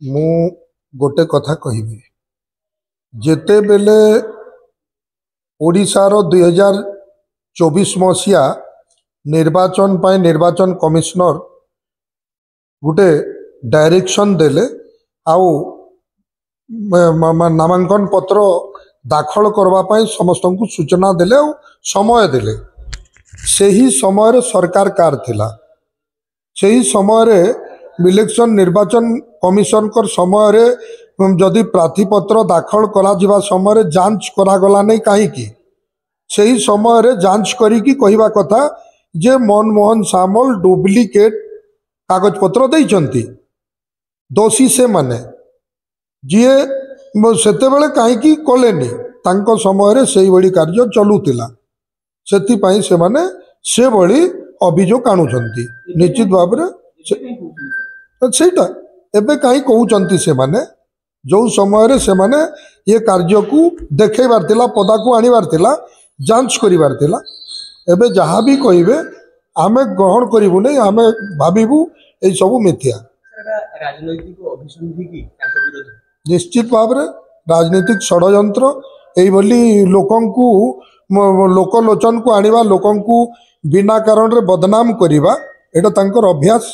मु गोटे कथा कहबी जेते बेले ओडिशार 2024 मसीहा निर्वाचन पाए निर्वाचन कमिशनर गोटे डायरेक्शन देले आउ नामांकन पत्र दाखल करबा पाए समस्त को सूचना देले आउ समय देले सही समय सरकार कार थिला सही समय इलेक्शन निर्वाचन कमिशन कर समय जदि प्रार्थीपत्र दाखल करा जिबा समय जांच करागला नहीं कहीं सही समय जांच करिकी कहवा कथा जे मनमोहन सामल डुप्लिकेट कागज पत्र देइचंती दोषी से माने जीए सेतेबेले कहीं कलेनी तांको समय से बड़ी कार्य चलुतिला सेथिपाई से माने से बड़ी अभियोग आणुचंती निश्चित भाव सेटा एबे कहीं कहउचंती से माने जो समय से माने ये कार्य को देखैबार थिला पदा को आनिबार थिला जांच करिबार थिला एबे जहाँ भी कहिबे आमे ग्रहण करिबु नै आमे भाबिबु ए सब मिथ्या राजनैतिक अभिसंधि की तांको विरोध निश्चित भाव राजनीतिक षड्यंत्र एइभली लोकंकु लोकलोचन को आनिबा लोकंकु बिना कारण रे बदनाम करिबा एटा तांकर अभ्यास।